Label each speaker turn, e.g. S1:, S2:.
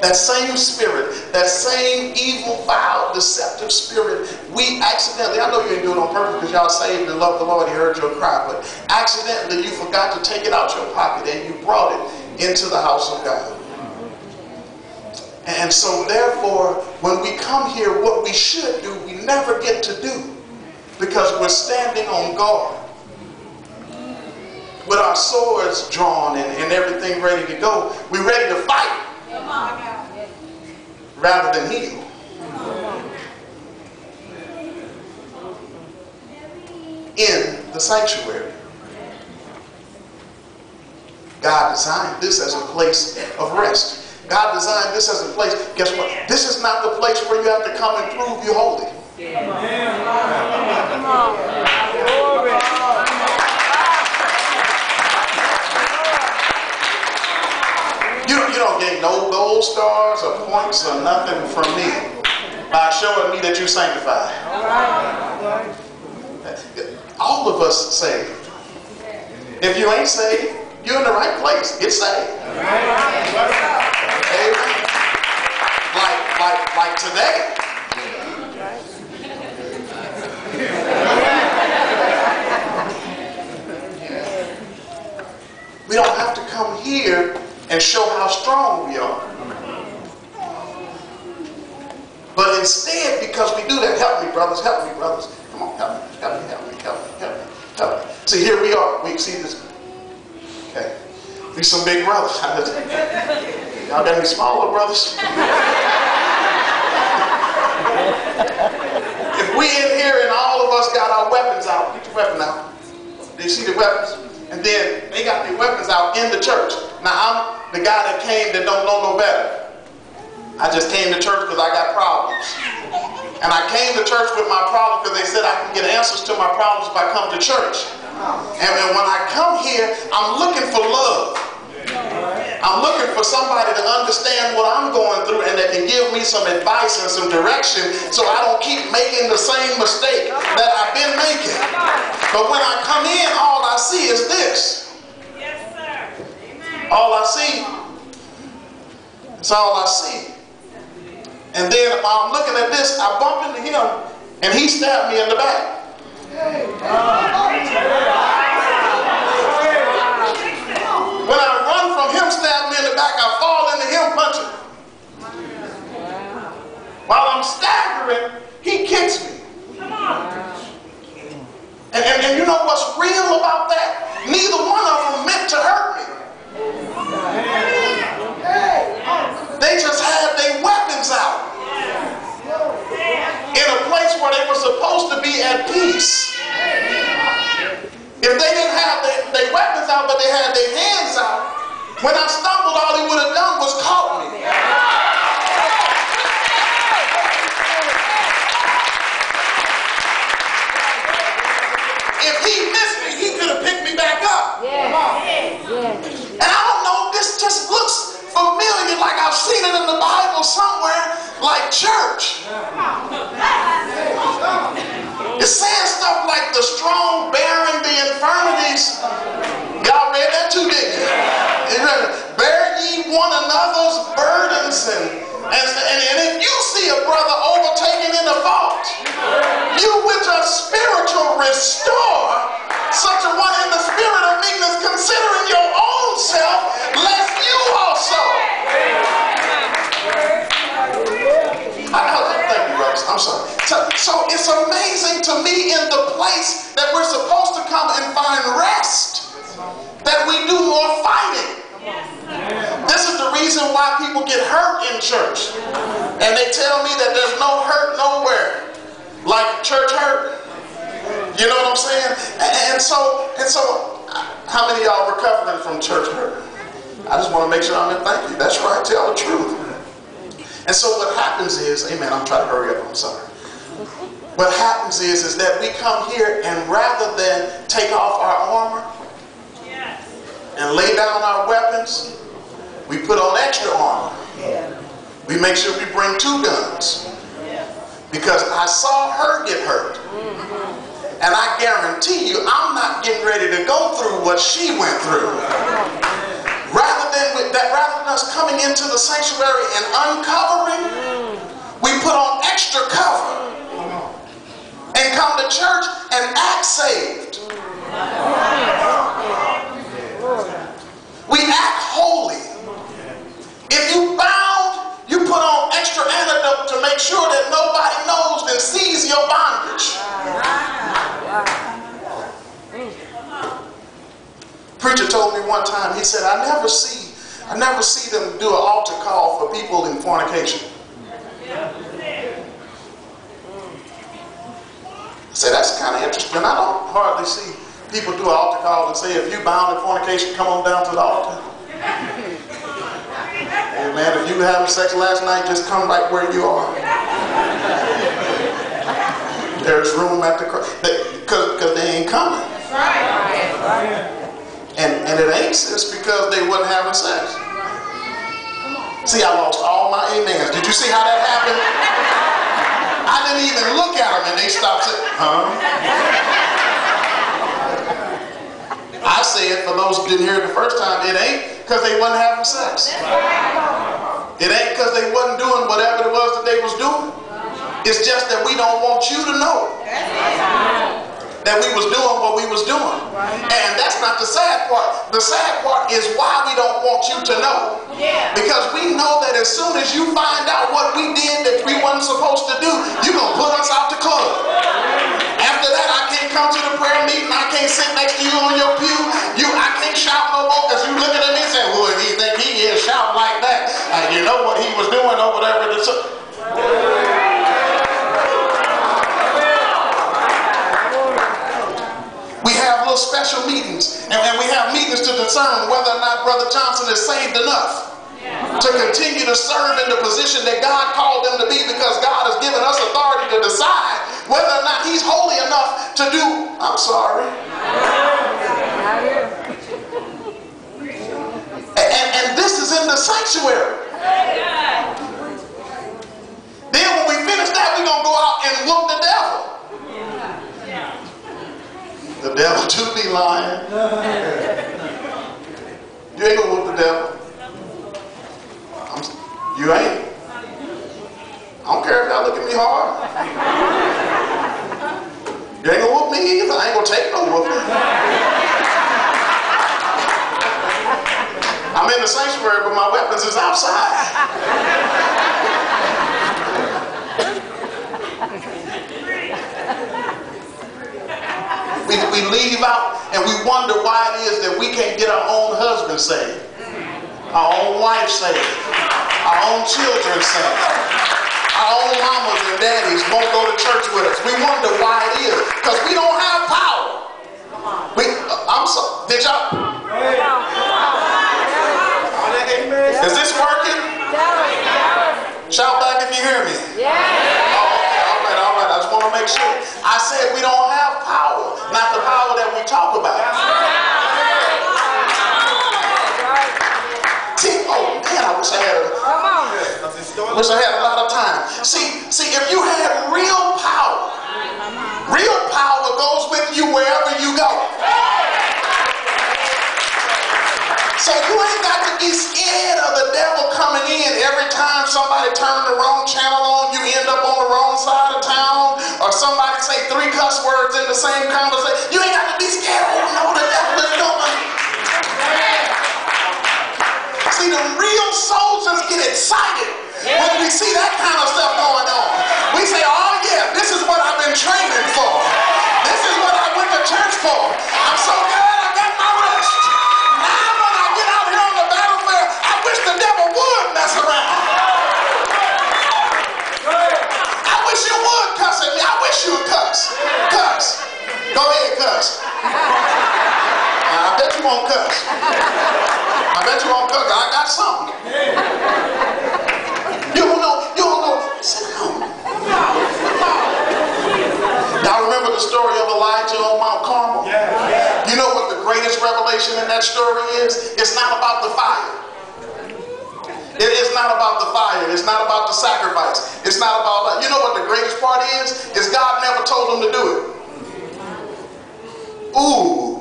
S1: That same spirit, that same evil, foul, deceptive spirit, we accidentally, I know you didn't do it on purpose because y'all saved and loved the Lord, He heard your cry, but accidentally you forgot to take it out your pocket and you brought it into the house of God. And so therefore, when we come here, what we should do, we never get to do, because we're standing on guard with our swords drawn and everything ready to go. We're ready to fight rather than heal. In the sanctuary, God designed this as a place of rest. God designed this as a place. Guess what? This is not the place where you have to come and prove you're holy.
S2: Come on.
S1: You don't get no gold stars or points or nothing from me by showing me that you're sanctified. All of us saved. If you ain't saved, you're in the right place. Get saved. Amen. Like today. We don't have to come here and show how strong we are. But instead, because we do that, help me brothers, help me brothers. Come on, help me, help me, help me, help me, help me, help me. See, here we are. We see this. Okay. We some big brothers. Y'all got any smaller brothers? If we in here and all of us got our weapons out, get your weapon out. Do you see the weapons? And then they got their weapons out in the church. Now I'm the guy that came that don't know no better. I just came to church because I got problems. And I came to church with my problems because they said I can get answers to my problems if I come to church. And when I come here, I'm looking for love. I'm looking for somebody to understand what I'm going through and that can give me some advice and some direction so I don't keep making the same mistake that I've been making. But when I come in, all I see is this.
S2: Yes, sir. Amen.
S1: All I see. That's all I see. And then while I'm looking at this, I bump into him and he stabbed me in the back. When I run from him stabbing me in the back, I fall into him punching. While I'm staggering, he kicks me. And you know what's real about that? Neither one of them meant to hurt me. They just had their weapons out in a place where they were supposed to be at peace. If they didn't have their weapons out, but they had their hands out, when I stumbled, all he would have done was caught me. If he missed me, he could have picked me back up. And I don't know, this just looks familiar, like I've seen it in the Bible somewhere, like church. It's saying stuff like the strong bearing the infirmities. Y'all read that too, didn't you? Bear ye one another's burdens. And if you see a brother overtaken in a fault, you with a spiritual restore such a one in the spirit of meekness, considering your own self, lest you also. Thank you, brothers. I'm sorry. So it's amazing to me in the place that we're supposed to come and find rest, that we do more fighting. This is the reason why people get hurt in church. And they tell me that there's no hurt nowhere like church hurt. You know what I'm saying? And so how many of y'all recovering from church hurt? I just want to make sure I'm in. Thank you. That's right. Tell the truth. And so what happens is, amen, I'm trying to hurry up, I'm sorry. What happens is that we come here and rather than take off our armor and lay down our weapons, we put on extra armor. We make sure we bring 2 guns. Because I saw her get hurt. And I guarantee you, I'm not getting ready to go through what she went through. Rather than us coming into the sanctuary and uncovering, we put on extra cover and come to church and act saved. We act holy. If you bound, you put on extra antidote to make sure that nobody knows and sees your bondage. Preacher told me one time, he said, I never see them do an altar call for people in fornication. I said, that's kind of interesting. I don't hardly see people do an altar call and say, if you bound in fornication, come on down to the altar. Hey man, if you were having sex last night, just come right where you are. There's room at the cross. Because they ain't coming.
S2: That's right.
S1: And it ain't just because they wasn't having sex. See, I lost all my amens. Did you see how that happened? I didn't even look at them and they stopped saying, huh? I said, for those who didn't hear it the first time, it ain't because they wasn't having sex. It ain't because they wasn't doing whatever it was that they was doing. It's just that we don't want you to know that we was doing what we was doing. And that's not the sad part. The sad part is why we don't want you to know. Because we know that as soon as you find out what we did that we wasn't supposed to do, you're going to put us out the club. After that, I can't come to the prayer meeting. I can't sit next to you on your pew. I can't shout no more because you looking at me and say, who do you think he is shouting like that? You know what he was doing over there with the... We have little special meetings, and we have meetings to discern whether or not Brother Johnson is saved enough to continue to serve in the position that God called him to be, because God has given us authority to decide whether or not he's holy enough to do, I'm sorry. And this is in the sanctuary. Then when we finish that, we're going to go out and whoop the devil. The devil too be lying. You ain't gonna whoop the devil. You ain't. I don't care if y'all look at me hard. You ain't gonna whoop me either. I ain't gonna take no whooping. I'm in the sanctuary, but my weapons is outside. We leave out and we wonder why it is that we can't get our own husband saved, our own wife saved, our own children saved, our own mamas and daddies won't go to church with us. We wonder why it is, because we don't have power. I'm sorry, did y'all? Is this working? Shout back if you hear me. All right, I just want to make sure. I said we don't have power, not the power that we talk about. Oh man, I wish I had a lot of time. See, if you had real power goes with you wherever you go. So you ain't got to be scared of the devil coming in every time somebody turn the wrong channel on, you end up on the wrong side of town, or somebody say 3 cuss words in the same conversation. You ain't got to be scared. Oh no, the devil is coming. See, the real soldiers get excited when we see that kind of stuff going on. We say, oh yeah, this is what I've been training for. This is what I went to church for. I'm so glad I got my rest. Now when I get out here on the battlefield, I wish the devil would mess around. I wish you would cuss at me. I wish you would cuss. Cuss. Go ahead, cuss. I bet you won't cuss. I bet you won't cuss. I got something. You don't know. Sit down. Y'all remember the story of Elijah on Mount Carmel? You know what the greatest revelation in that story is? It's not about the fire. It is not about the fire. It's not about the sacrifice. It's not about, you know what the greatest part is? Is God never told him to do it. Ooh.